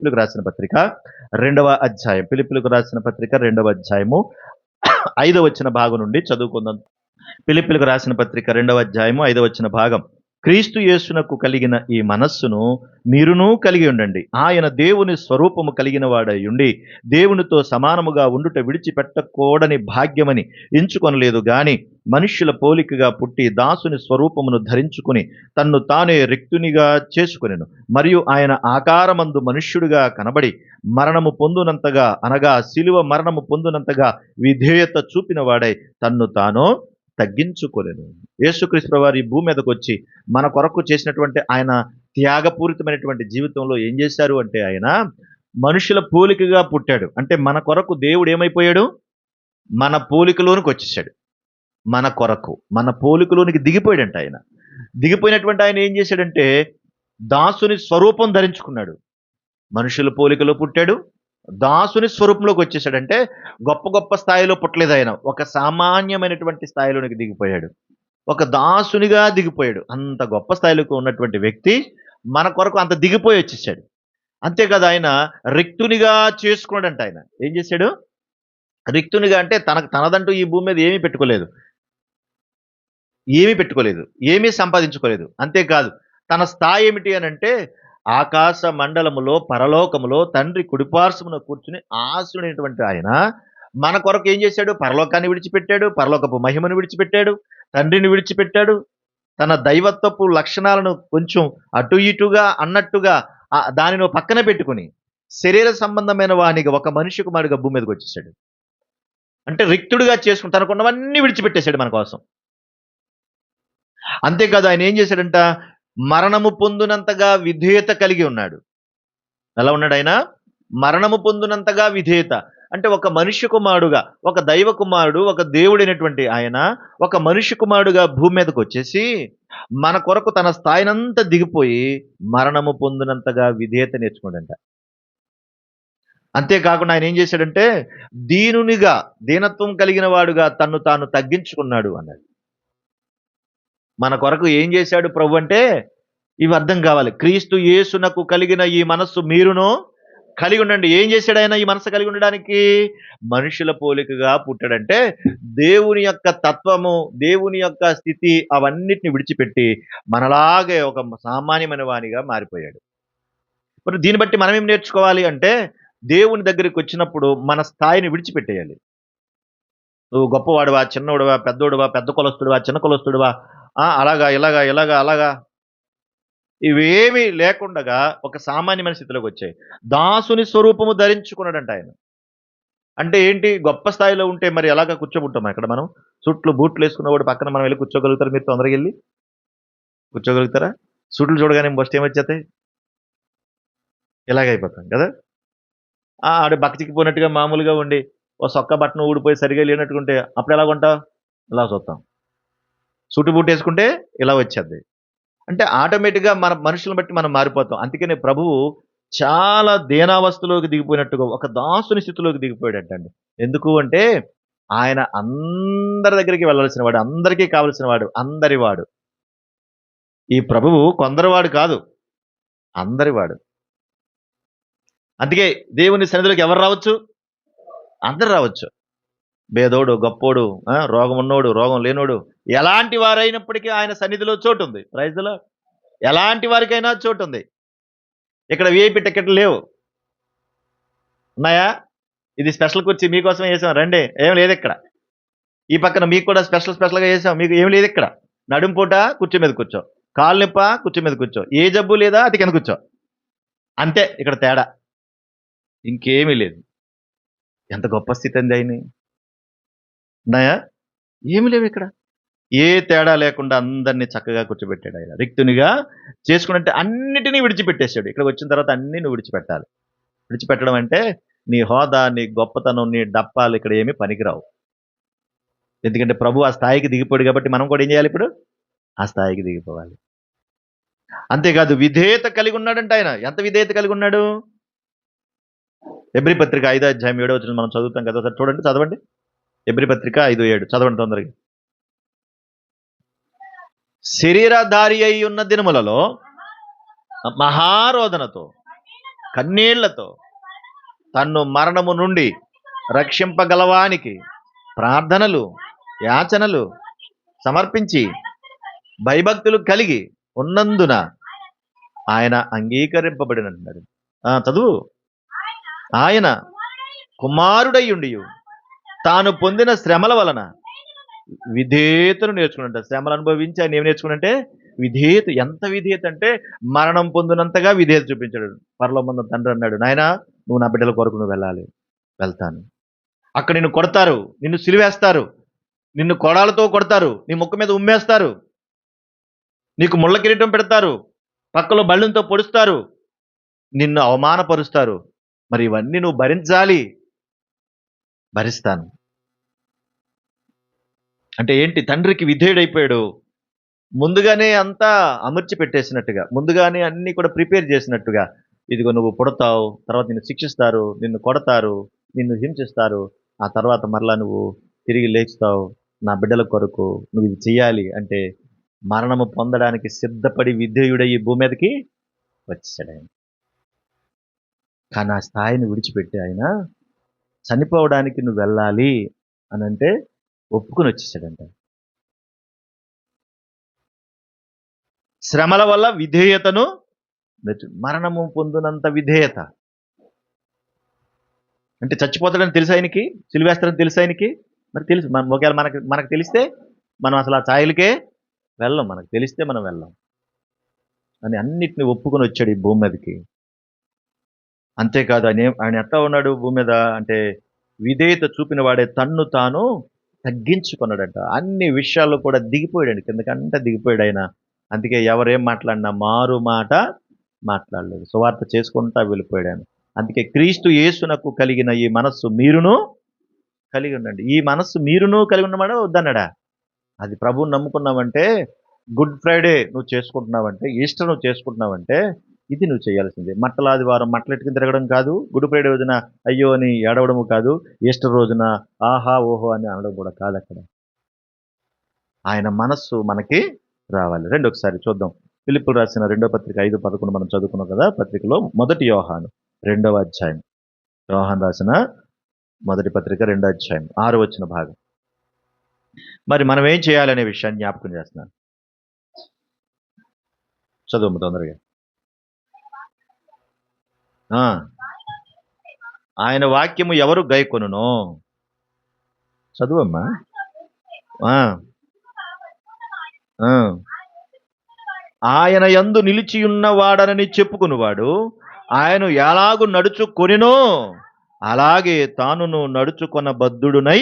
ఫిలిప్పీయులకు రాసిన పత్రిక 2వ అధ్యాయం. ఫిలిప్పీయులకు రాసిన పత్రిక 2వ అధ్యాయము 5వ వచన భాగం నుండి చదువుకుందాం. ఫిలిప్పీయులకు రాసిన పత్రిక 2వ అధ్యాయము 5వ వచన భాగం. క్రీస్తు యేసునకు కలిగిన ఈ మనస్సును మీరును కలిగి ఉండండి. ఆయన దేవుని స్వరూపము కలిగిన వాడై ఉండి దేవునితో సమానముగా ఉండుట విడిచిపెట్టకూడని భాగ్యమని ఎంచుకొనలేదు గాని మనుష్యుల పోలికగా పుట్టి దాసుని స్వరూపమును ధరించుకుని తన్ను తానే రిక్తునిగా చేసుకొనెను. మరియు ఆయన ఆకారమందు మనుష్యుడిగా కనబడి మరణము పొందునంతగా, అనగా శిలువ మరణము పొందునంతగా విధేయత చూపిన వాడై తన్ను తాను తగ్గించుకోలేను. యేసుక్రీస్తు వారు ఈ భూమి మీదకి వచ్చి మన కొరకు చేసినటువంటి ఆయన త్యాగపూరితమైనటువంటి జీవితంలో ఏం చేశారు అంటే, ఆయన మనుషుల పోలికగా పుట్టాడు. అంటే మన కొరకు దేవుడు ఏమైపోయాడు? మన పోలికలోనికి వచ్చేసాడు. మన కొరకు మన పోలికలోనికి దిగిపోయాడంట. ఆయన దిగిపోయినటువంటి ఆయన ఏం చేశాడంటే దాసుని స్వరూపం ధరించుకున్నాడు. మనుషుల పోలికలో పుట్టాడు, దాసుని స్వరూపంలోకి వచ్చేసాడంటే గొప్ప గొప్ప స్థాయిలో పుట్టలేదు. ఆయన ఒక సామాన్యమైనటువంటి స్థాయిలోనికి దిగిపోయాడు. ఒక దాసునిగా దిగిపోయాడు. అంత గొప్ప స్థాయిలోకి ఉన్నటువంటి వ్యక్తి మన కొరకు అంత దిగిపోయి వచ్చేసాడు. అంతేకాదు, ఆయన రిక్తునిగా చేసుకున్నాడంట. ఆయన ఏం చేశాడు? రిక్తునిగా అంటే తనదంటూ ఈ భూమి మీద ఏమీ పెట్టుకోలేదు, ఏమీ సంపాదించుకోలేదు. అంతేకాదు, తన స్థాయి ఏమిటి అని అంటే ఆకాశ మండలములో పరలోకములో తండ్రి కుడిపార్శ్వమున కూర్చుని ఆశుడైనటువంటి ఆయన మన కొరకు ఏం చేశాడు? పరలోకాన్ని విడిచిపెట్టాడు, పరలోకపు మహిమను విడిచిపెట్టాడు, తండ్రిని విడిచిపెట్టాడు. తన దైవత్వపు లక్షణాలను కొంచెం అటు ఇటుగా అన్నట్టుగా దానిని పక్కన పెట్టుకుని శరీర సంబంధమైన వానిగా ఒక మనిషి కుమారుడిగా భూమి మీదకి వచ్చేసాడు. అంటే రిక్తుడిగా చేసుకుని తనకున్నవన్నీ విడిచిపెట్టేశాడు మన కోసం. అంతేకాదు, ఆయన ఏం చేశాడంట? మరణము పొందునంతగా విధేయత కలిగి ఉన్నాడు. ఎలా ఉన్నాడు ఆయన? మరణము పొందునంతగా విధేయత. అంటే ఒక మనుష్య కుమారుడుగా, ఒక దైవ కుమారుడు, ఒక దేవుడైనటువంటి ఆయన ఒక మనుష్య కుమారుడుగా భూమి మీదకి వచ్చేసి మన కొరకు తన స్థాయినంతా దిగిపోయి మరణము పొందినంతగా విధేయత నేర్చుకోడంట. అంతేకాకుండా ఆయన ఏం చేశాడంటే దీనునిగా, దీనత్వం కలిగిన వాడుగా తన్ను తాను తగ్గించుకున్నాడు అన్నాడు. మన కొరకు ఏం చేశాడు ప్రభు అంటే ఇవి అర్థం కావాలి. క్రీస్తు యేసునకు కలిగిన ఈ మనస్సు మీరును కలిగి ఉండండి. ఏం చేశాడు ఆయన ఈ మనస్సు కలిగి ఉండడానికి? మనుషుల పోలికగా పుట్టాడంటే దేవుని యొక్క తత్వము, దేవుని యొక్క స్థితి అవన్నిటిని విడిచిపెట్టి మనలాగే ఒక సామాన్యమైన వానిగా మారిపోయాడు. మరి దీన్ని బట్టి మనం ఏం నేర్చుకోవాలి అంటే దేవుని దగ్గరికి వచ్చినప్పుడు మన స్థాయిని విడిచిపెట్టేయాలి. నువ్వు గొప్పవాడువా, చిన్నవాడువా, పెద్దోడువా, పెద్ద కులస్తుడువా, చిన్న కులస్తుడువా, అలాగా ఇలాగా ఇవేమీ లేకుండా ఒక సామాన్యమైన స్థితిలోకి వచ్చాయి. దాసుని స్వరూపము ధరించుకున్నాడంట ఆయన. అంటే ఏంటి? గొప్ప స్థాయిలో ఉంటే మరి ఎలాగా కూర్చోబుంటాం ఇక్కడ మనం? సూట్లు బూట్లు వేసుకున్నవాడు పక్కన మనం వెళ్ళి కూర్చోగలుగుతారు? మీరు తొందరగా వెళ్ళి కూర్చోగలుగుతారా? సూట్లు చూడగానే ఫస్ట్ ఏమొచ్చేస్తాయి? ఇలాగైపోతాం కదా. ఆడు బక్కచిక్కిపోయినట్టుగా మామూలుగా ఉండి ఓ సొక్క బట్టను ఊడిపోయి సరిగా లేనట్టుకుంటే అప్పుడు ఎలాగుంటాం? ఇలా చూస్తాం. సూటు బూట్ వేసుకుంటే ఇలా వచ్చేది. అంటే ఆటోమేటిక్గా మన మనుషులను బట్టి మనం మారిపోతాం. అందుకనే ప్రభువు చాలా దీనావస్థలోకి దిగిపోయినట్టుగా ఒక దాసుని స్థితిలోకి దిగిపోయాడంటండి. ఎందుకు అంటే ఆయన అందరి దగ్గరికి వెళ్ళవలసిన వాడు, అందరికీ కావలసిన వాడు, అందరివాడు. ఈ ప్రభువు కొందరివాడు కాదు, అందరివాడు. అందుకే దేవుని సన్నిధిలోకి ఎవరు రావచ్చు? అందరు రావచ్చు. భేదోడు, గొప్పోడు, రోగం ఉన్నోడు, రోగం లేనోడు, ఎలాంటి వారైనప్పటికీ ఆయన సన్నిధిలో చోటు ఉంది. Praise the Lord. ఎలాంటి వారికైనా చోటు ఉంది. ఇక్కడ విఐపి టికెట్లు లేవు. ఉన్నాయా? ఇది స్పెషల్ కుర్చీ మీకోసమే వేసాం, రండి. ఏం లేదు ఇక్కడ. ఈ పక్కన మీకు కూడా స్పెషల్గా వేసాం, మీకు ఏం లేదు ఇక్కడ. నడుం పూట కుర్చీ మీద కూర్చో, కాలు నొప్ప కుర్చీ మీద కూర్చో, ఏ జబ్బు లేదా అది కింద కూర్చో. అంతే ఇక్కడ తేడా, ఇంకేమీ లేదు. ఎంత గొప్ప స్థితి అంది ఆయన. ఉన్నాయా? ఏమి లేవు ఇక్కడ. ఏ తేడా లేకుండా అందరినీ చక్కగా కూర్చోబెట్టాడు ఆయన. రిక్తునిగా చేసుకున్నట్టే అన్నిటినీ విడిచిపెట్టేశాడు. ఇక్కడ వచ్చిన తర్వాత అన్నీ నువ్వు విడిచిపెట్టాలి. విడిచిపెట్టడం అంటే నీ హోదా, నీ గొప్పతనం, నీ డప్పాలు ఇక్కడ ఏమీ పనికిరావు. ఎందుకంటే ప్రభు ఆ స్థాయికి దిగిపోయాడు కాబట్టి మనం కూడా ఏం చేయాలి? ఇప్పుడు ఆ స్థాయికి దిగిపోవాలి. అంతేకాదు విధేయత కలిగి ఉన్నాడంట ఆయన. ఎంత విధేయత కలిగి ఉన్నాడు? హెబ్రీ పత్రిక 5వ అధ్యాయం 7వ వచనం మనం చదువుతాం కదా, ఒకసారి చూడండి, చదవండి. హెబ్రీ పత్రిక 5:7 చదవండి తొందరగా. శరీరధారి అయి ఉన్న దినములలో మహారోదనతో కన్నీళ్లతో తన్ను మరణము నుండి రక్షింపగలవానికి ప్రార్థనలు యాచనలు సమర్పించి భయభక్తులు కలిగి ఉన్నందున ఆయన అంగీకరింపబడినంటున్నాడు. చదువు. ఆయన కుమారుడయ్యుండి తాను పొందిన శ్రమల వలన విధేయతను నేర్చుకున్నట్ట. శ్రమలు అనుభవించి ఆయన ఏం నేర్చుకున్నంటే విధేయత. ఎంత విధేయత అంటే మరణం పొందినంతగా విధేయత చూపించాడు. పరలోకమందున్న తండ్రి అన్నాడు, నాయనా నువ్వు నా బిడ్డల కొరకు నువ్వు వెళ్ళాలి. వెళ్తాను. అక్కడ నిన్ను కొడతారు, నిన్ను సిలివేస్తారు, నిన్ను కొడాలతో కొడతారు, నీ ముఖం మీద ఉమ్మేస్తారు, నీకు ముళ్ళ కిరీటం పెడతారు, పక్కలో బళ్ళంతో పొడుస్తారు, నిన్ను అవమానపరుస్తారు. మరి ఇవన్నీ నువ్వు భరించాలి. భరిస్తాను అంటే ఏంటి? తండ్రికి విధేయుడైపోయాడు. ముందుగానే అంతా అమర్చి పెట్టేసినట్టుగా, ముందుగానే అన్ని కూడా ప్రిపేర్ చేసినట్టుగా, ఇదిగో నువ్వు పుడతావు, తర్వాత నిన్ను శిక్షిస్తారు, నిన్ను కొడతారు, నిన్ను హింసిస్తారు, ఆ తర్వాత మరలా నువ్వు తిరిగి లేచుతావు, నా బిడ్డల కొరకు నువ్వు ఇది చెయ్యాలి అంటే మరణము పొందడానికి సిద్ధపడి విధేయుడై ఈ భూమి మీదకి వచ్చాడు ఆయన. కానీ ఆ స్థాయిని విడిచిపెట్టి ఆయన చనిపోవడానికి నువ్వు వెళ్ళాలి అని అంటే ఒప్పుకొని వచ్చేసాడంట. శ్రమల వల్ల విధేయతను మరణము పొందినంత విధేయత అంటే చచ్చిపోతాడని తెలుసు ఆయనకి, సిలివేస్తాడని తెలుసు ఆయనకి. మరి తెలుసు, ఒకవేళ మనకు తెలిస్తే మనం అసలు ఆ ఛాయలకే వెళ్ళం. మనకు తెలిస్తే మనం వెళ్ళాం అని అన్నిటిని ఒప్పుకొని వచ్చాడు ఈ భూమి మీదకి. అంతేకాదు, ఆయన ఎట్లా ఉన్నాడు భూమి మీద అంటే విధేయత చూపిన వాడే తన్ను తాను తగ్గించుకున్నాడట. అన్ని విషయాల్లో కూడా దిగిపోయాడు, కిందకంతా దిగిపోయాడు ఆయన. అందుకే ఎవరేం మాట్లాడినా మారు మాట మాట్లాడలేదు, సువార్త చేసుకుంటా వెళ్ళిపోయాడు ఆయన. అందుకే క్రీస్తు యేసునకు కలిగిన ఈ మనస్సు మీరును కలిగి ఉండండి. ఈ మనస్సు మీరును కలిగి ఉన్నవాడా వద్దన్నాడా? అది ప్రభువుని నమ్ముకున్నావంటే, గుడ్ ఫ్రైడే నువ్వు చేసుకుంటున్నావంటే, ఈస్టర్ నువ్వు చేసుకుంటున్నావంటే ఇది నువ్వు చేయాల్సిందే. ఆదివారం మట్టలెట్టుకుని తిరగడం కాదు, గుడ్ ఫ్రైడే రోజున అయ్యో అని ఏడవడము కాదు, ఈస్టర్ రోజున ఆహా ఓహో అని అనడం కూడా కాదు. అక్కడ ఆయన మనస్సు మనకి రావాలి. రెండొకసారి చూద్దాం. ఫిలిప్పులు రాసిన 2వ పత్రిక 5:11 మనం చదువుకున్నాం కదా. పత్రికలో 1 యోహాను 2వ అధ్యాయం, యోహాను రాసిన 1 పత్రిక 2వ అధ్యాయం 6వ వచన భాగం. మరి మనం ఏం చేయాలనే విషయాన్ని జ్ఞాపకం చేస్తున్నాను. చదువు తొందరగా. ఆయన వాక్యము ఎవరు గైకొనునో, చదువమ్మా. ఆయన యందు నిలిచియున్నవాడనని చెప్పుకునివాడు ఆయన ఎలాగు నడుచుకొనినో అలాగే తానును నడుచుకొన బద్ధుడునై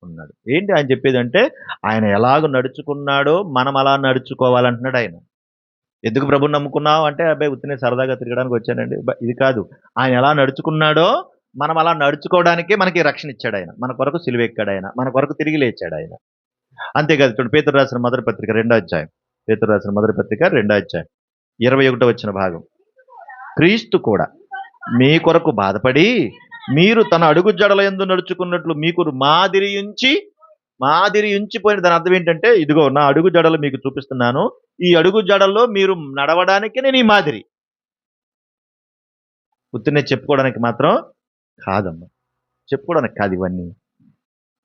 ఉన్నాడు. ఏంటి ఆయన చెప్పేదంటే, ఆయన ఎలాగ నడుచుకున్నాడో మనం అలా నడుచుకోవాలంటున్నాడు ఆయన. ఎందుకు ప్రభుని నమ్ముకున్నావు అంటే, అబ్బాయి ఉత్తినే సరదాగా తిరగడానికి వచ్చానండి, ఇది కాదు. ఆయన ఎలా నడుచుకున్నాడో మనం అలా నడుచుకోవడానికే మనకి రక్షణ ఇచ్చాడు ఆయన. మన కొరకు సిలువెక్కాడు ఆయన, మన కొరకు తిరిగి లేచాడు ఆయన. అంతేకాదు, చూడండి పేతురు రాసిన 1వ పత్రిక 2వ అధ్యాయం, పేతురు రాసిన 1వ పత్రిక 2వ అధ్యాయం 21వ వచన భాగం. క్రీస్తు కూడా మీ కొరకు బాధపడి మీరు తన అడుగు జడల యందు నడుచుకున్నట్లు మీకు మాదిరి ఉంచిపోయిన. దాని అర్థం ఏంటంటే, ఇదిగో నా అడుగు జడలు మీకు చూపిస్తున్నాను, ఈ అడుగు జడల్లో మీరు నడవడానికి నేను ఈ మాదిరి. ఉత్తినే చెప్పుకోవడానికి మాత్రం కాదమ్మా, చెప్పుకోవడానికి కాదు ఇవన్నీ.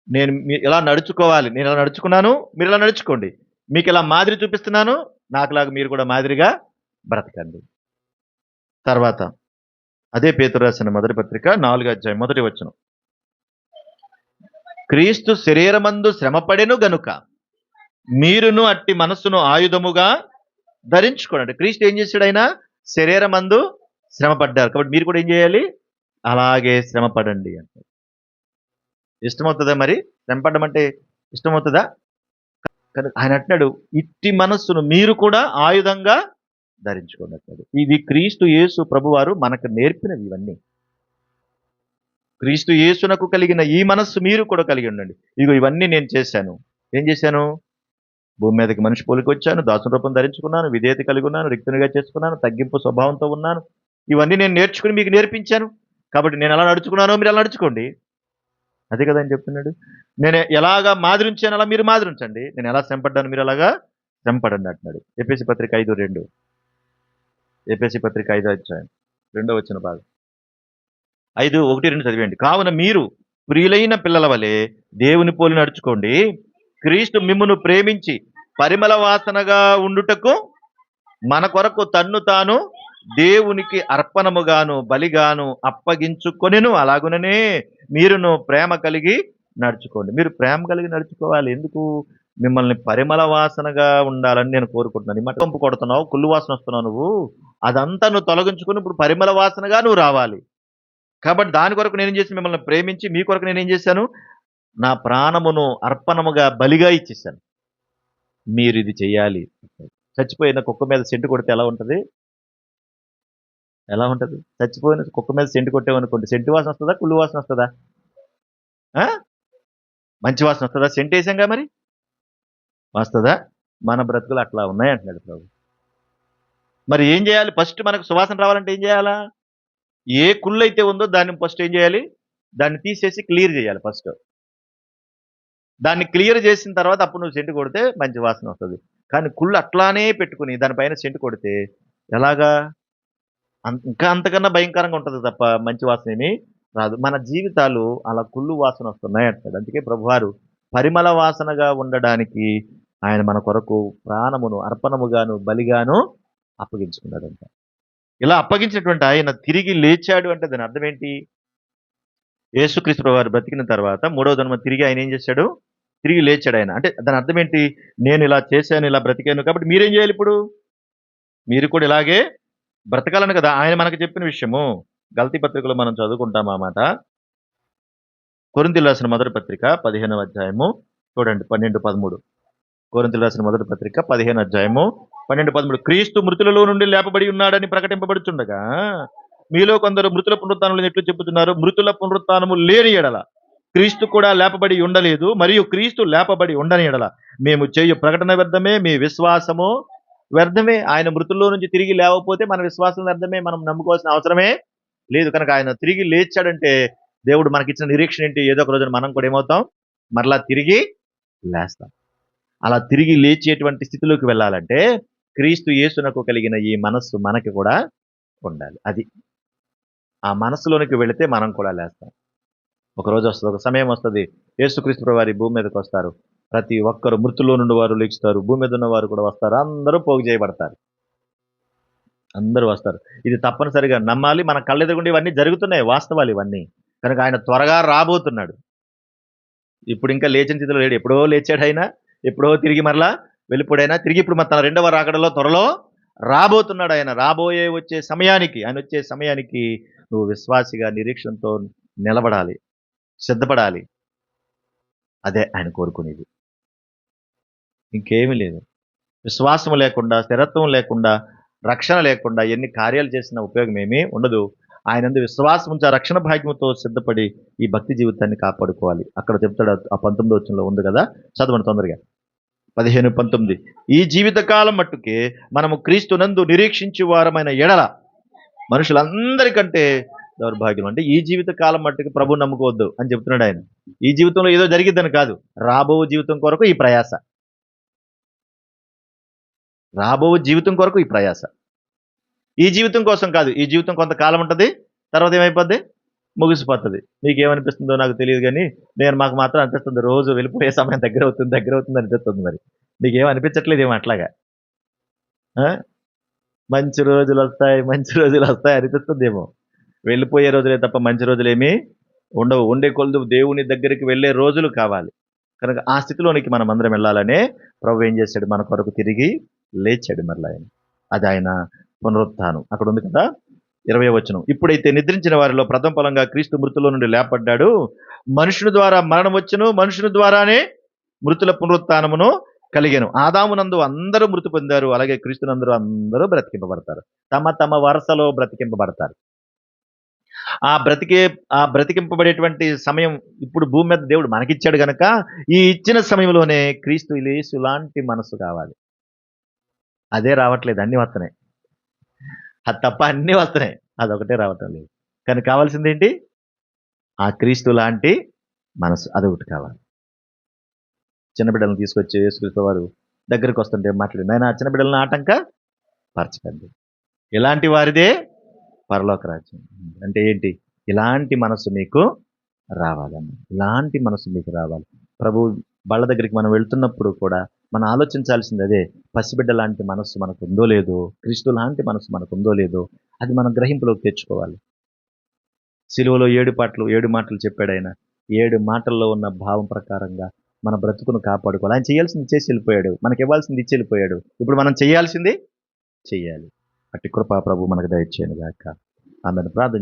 నేను ఇలా నడుచుకోవాలి, నేను ఇలా నడుచుకున్నాను, మీరు ఇలా నడుచుకోండి, మీకు ఇలా మాదిరి చూపిస్తున్నాను, నాకులాగా మీరు కూడా మాదిరిగా బ్రతకండి. తర్వాత అదే పేతురు రాసిన 1వ పత్రిక 4వ అధ్యాయం 1వ వచనం. క్రీస్తు శరీరమందు శ్రమపడెను గనుక మీరును అట్టి మనస్సును ఆయుధముగా ధరించుకోండి. క్రీస్తు ఏం చేశాడు? ఆయన శరీరమందు శ్రమపడ్డారు కాబట్టి మీరు కూడా ఏం చేయాలి? అలాగే శ్రమపడండి అంటే. ఇష్టమవుతుందా? మరి శ్రమపడడం అంటే ఇష్టమవుతుందా? ఆయన అంటున్నాడు, ఇట్టి మనస్సును మీరు కూడా ఆయుధంగా ధరించుకోండి అంటాడు. ఇది క్రీస్తు యేసు ప్రభువారు మనకు నేర్పినవి ఇవన్నీ. క్రీస్తు యేసునకు కలిగిన ఈ మనస్సు మీరు కూడా కలిగి ఉండండి. ఇగో ఇవన్నీ నేను చేశాను. ఏం చేశాను? భూమి మీదకి మనిషి పోలికి వచ్చాను, దాసుని రూపం ధరించుకున్నాను, విధేయత కలిగి ఉన్నాను, రిక్తునిగా చేసుకున్నాను, తగ్గింపు స్వభావంతో ఉన్నాను. ఇవన్నీ నేను నేర్చుకుని మీకు నేర్పించాను. కాబట్టి నేను ఎలా నడుచుకున్నానో మీరు ఎలా నడుచుకోండి. అదే కదా అని చెప్తున్నాడు. నేను ఎలాగా మాదిరి ఉంచాను అలా మీరు మాదిరి ఉంచండి. నేను ఎలా శ్రమపడ్డాను మీరు అలాగా శ్రమపడండి అంటున్నాడు. ఎఫెసీ పత్రిక 5:2, ఎఫెసీ పత్రిక 5వ అధ్యాయం రెండవ వచ్చిన భాగం 5:1-2 చదివేయండి. కావున మీరు ప్రియులైన పిల్లల వలె దేవుని పోలి నడుచుకోండి. క్రీస్తు మిమ్మును ప్రేమించి పరిమళ వాసనగా ఉండుటకు మన కొరకు తన్ను తాను దేవునికి అర్పణముగాను బలిగాను అప్పగించుకొనెను. అలాగుననే మీరును ప్రేమ కలిగి నడుచుకోండి. మీరు ప్రేమ కలిగి నడుచుకోవాలి. ఎందుకు? మిమ్మల్ని పరిమళ వాసనగా ఉండాలని నేను కోరుకుంటున్నాను. ఈ మట్టి పంపు కొడుతున్నావు, కుళ్ళు వాసన వస్తున్నావు నువ్వు. అదంతా నువ్వు తొలగించుకుని ఇప్పుడు పరిమళ వాసనగా నువ్వు రావాలి. కాబట్టి దాని కొరకు నేనేం చేసి మిమ్మల్ని ప్రేమించి మీ కొరకు నేనేం చేశాను? నా ప్రాణమును అర్పణముగా బలిగా ఇచ్చేసాను. మీరు ఇది చెయ్యాలి. చచ్చిపోయిన కుక్క మీద సెంటు కొడితే ఎలా ఉంటది? ఎలా ఉంటది? చచ్చిపోయిన కుక్క మీద సెంటు కొట్టామనుకోండి, సెంటు వాసన వస్తుందా? కుళ్ళు వాసన వస్తుందా? మంచి వాసన వస్తుందా? సెంటు వేసాంగా మరి వస్తుందా? మన బ్రతుకులు అట్లా ఉన్నాయి అంటున్నాడు ప్రభు. మరి ఏం చేయాలి? ఫస్ట్ మనకు సువాసన రావాలంటే ఏం చేయాలా? ఏ కుళ్ళు అయితే ఉందో దాన్ని ఫస్ట్ ఏం చేయాలి? దాన్ని తీసేసి క్లియర్ చేయాలి ఫస్ట్. దాన్ని క్లియర్ చేసిన తర్వాత అప్పుడు నువ్వు సెంటు కొడితే మంచి వాసన వస్తుంది. కానీ కుళ్ళు అట్లానే పెట్టుకుని దానిపైన సెంటు కొడితే ఎలాగా? ఇంకా అంతకన్నా భయంకరంగా ఉంటుంది తప్ప మంచి వాసన ఏమీ రాదు. మన జీవితాలు అలా కుళ్ళు వాసన వస్తున్నాయి అంటాడు. అందుకే ప్రభువారు పరిమళ వాసనగా ఉండడానికి ఆయన మన కొరకు ప్రాణమును అర్పణముగాను బలిగాను అప్పగించుకున్నాడంట. ఇలా అప్పగించినటువంటి ఆయన తిరిగి లేచాడు అంటే దాని అర్థం ఏంటి? యేసుక్రీస్తు ప్రభువారు బ్రతికిన తర్వాత మూడవ దినమున తిరిగి ఆయన ఏం చేశాడు? తిరిగి లేచాడు ఆయన. అంటే దాని అర్థం ఏంటి? నేను ఇలా చేశాను, ఇలా బ్రతికాను కాబట్టి మీరేం చేయాలి ఇప్పుడు? మీరు కూడా ఇలాగే బ్రతకాలని కదా ఆయన మనకు చెప్పిన విషయము. గల్తీ పత్రికలో మనం చదువుకుంటాం ఆ మాట. కొరింథీయులకు రాసిన మొదటి పత్రిక 15వ అధ్యాయము చూడండి 12-13. కొరింథీయులకు రాసిన మొదటి పత్రిక 15వ అధ్యాయము 12-13. క్రీస్తు మృతులలో నుండి లేపబడి ఉన్నాడని ప్రకటింపబడుచుండగా మీలో కొందరు మృతుల పునరుత్థానం ఎట్లు చెబుతున్నారు? మృతుల పునరుత్థానము లేని ఎడల క్రీస్తు కూడా లేపబడి ఉండలేదు, మరియు క్రీస్తు లేపబడి ఉండని ఎడల మేము చేయు ప్రకటన వ్యర్థమే, మీ విశ్వాసము వ్యర్థమే. ఆయన మృతుల్లో నుంచి తిరిగి లేవకపోతే మన విశ్వాసం వ్యర్థమే. మనం నమ్ముకోవాల్సిన అవసరమే లేదు. కనుక ఆయన తిరిగి లేచాడంటే దేవుడు మనకిచ్చిన నిరీక్షణ ఏంటి? ఏదో ఒక రోజున మనం కూడా ఏమవుతాం? మరలా తిరిగి లేస్తాం. అలా తిరిగి లేచేటువంటి స్థితిలోకి వెళ్ళాలంటే క్రీస్తు యేసునకు కలిగిన ఈ మనస్సు మనకి కూడా ఉండాలి. అది ఆ మనస్సులోనికి వెళితే మనం కూడా లేస్తాం. ఒక రోజు వస్తుంది, ఒక సమయం వస్తుంది, యేసుక్రీస్తు ప్రభువు వారి భూమి మీదకి వస్తారు. ప్రతి ఒక్కరు మృతుల్లో నుండి వారు లేచుతారు, భూమి మీద ఉన్న వారు కూడా వస్తారు, అందరూ పోగు చేయబడతారు, అందరూ వస్తారు. ఇది తప్పనిసరిగా నమ్మాలి. మన కళ్ళెదురుగుండి ఇవన్నీ జరుగుతున్నాయి, వాస్తవాలు ఇవన్నీ. కనుక ఆయన త్వరగా రాబోతున్నాడు. ఇప్పుడు ఇంకా లేచిన స్థితిలో లేడు. ఎప్పుడో లేచాడు ఆయన, ఎప్పుడో తిరిగి మరలా వెళ్ళిపోడైనా తిరిగి ఇప్పుడు తన రెండవ రాకడలో త్వరలో రాబోతున్నాడు. ఆయన వచ్చే సమయానికి నువ్వు విశ్వాసిగా నిరీక్షణతో నిలబడాలి, సిద్ధపడాలి. అదే ఆయన కోరుకునేది, ఇంకేమీ లేదు. విశ్వాసం లేకుండా, స్థిరత్వం లేకుండా, రక్షణ లేకుండా ఎన్ని కార్యాలు చేసిన ఉపయోగం ఏమీ ఉండదు. ఆయనందు విశ్వాసం ఉంచి ఆ రక్షణ భాగ్యంతో సిద్ధపడి ఈ భక్తి జీవితాన్ని కాపాడుకోవాలి. అక్కడ చెప్తాడు, ఆ 19వ వచనంలో ఉంది కదా, చదవండి తొందరగా. 15-19. ఈ జీవితకాలం మట్టుకే మనము క్రీస్తునందు నిరీక్షించే వారమైన ఎడల మనుషులందరికంటే దౌర్భాగ్యం. అంటే ఈ జీవిత కాలం మట్టుకు ప్రభు నమ్ముకోవద్దు అని చెప్తున్నాడు ఆయన. ఈ జీవితంలో ఏదో జరిగిద్దని కాదు, రాబో జీవితం కొరకు ఈ ప్రయాస, రాబో జీవితం కొరకు ఈ ప్రయాస. ఈ జీవితం కోసం కాదు. ఈ జీవితం కొంతకాలం ఉంటుంది, తర్వాత ఏమైపోద్ది? ముగిసిపోతుంది. మీకేమనిపిస్తుందో నాకు తెలియదు, కానీ మాకు మాత్రం అనిపిస్తుంది, రోజు వెళ్ళిపోయే సమయం దగ్గర అవుతుంది అనిపిస్తుంది. మరి మీకేమనిపించట్లేదు ఏమో అట్లాగా? మంచి రోజులు వస్తాయి అనిపిస్తుందేమో. వెళ్ళిపోయే రోజులే తప్ప మంచి రోజులు ఏమీ ఉండవు. ఉండే కొలదు దేవుని దగ్గరికి వెళ్ళే రోజులు కావాలి. కనుక ఆ స్థితిలోనికి మనం అందరం వెళ్ళాలనే ప్రభు ఏం చేశాడు? మన కొరకు తిరిగి లేచాడు మరలా ఆయన. అది ఆయన పునరుత్థానం. అక్కడ ఉంది కదా 20వ వచనం. ఇప్పుడైతే నిద్రించిన వారిలో ప్రథమ ఫలంగా క్రీస్తు మృతుల్లో నుండి లేపడ్డాడు. మనుషుని ద్వారా మరణం వచ్చును, మనుషుని ద్వారానే మృతుల పునరుత్థానమును కలిగాను. ఆదామునందు అందరూ మృతి పొందారు, అలాగే క్రీస్తునందు అందరూ బ్రతికింపబడతారు. తమ తమ వరుసలో బ్రతికింపబడతారు. ఆ బ్రతికింపబడేటువంటి సమయం ఇప్పుడు భూమి మీద దేవుడు మనకిచ్చాడు గనక ఈ ఇచ్చిన సమయంలోనే క్రీస్తు యేసు లాంటి మనసు కావాలి. అదే రావట్లేదు, అన్ని వస్తున్నాయి. అది తప్ప అన్ని వస్తున్నాయి, అదొకటే రావటం లేదు. కానీ కావాల్సింది ఏంటి? ఆ క్రీస్తు లాంటి మనసు, అదొకటి కావాలి. చిన్న బిడ్డలను తీసుకొచ్చి యేసుక్రీస్తు వారు దగ్గరికి వస్తుంటే మాట్లాడి, నాయన చిన్న బిడ్డలను ఆటంక పరచకండి, ఇలాంటి వారిదే పరలోక రాజ్యం. అంటే ఏంటి? ఇలాంటి మనసు నీకు రావాలన్న. ఇలాంటి మనసు మీకు రావాలి. ప్రభు బల్ల దగ్గరికి మనం వెళ్తున్నప్పుడు కూడా మనం ఆలోచించాల్సింది అదే. పసిబిడ్డ లాంటి మనస్సు మనకు ఉందో లేదో, క్రీస్తు లాంటి మనసు మనకు ఉందో లేదో, అది మనం గ్రహింపులోకి తెచ్చుకోవాలి. సిలువలో 7 మాటలు చెప్పాడు ఆయన. 7 మాటల్లో ఉన్న భావం ప్రకారంగా మన బ్రతుకును కాపాడుకోవాలి. ఆయన చేయాల్సింది చేసి వెళ్ళిపోయాడు. మనకి ఇవ్వాల్సింది ఇచ్చి వెళ్ళిపోయాడు. ఇప్పుడు మనం చేయాల్సింది చెయ్యాలి. అట్టి కృప ప్రభు మనకు దయచేయను గాక. ఆమెను ప్రార్థన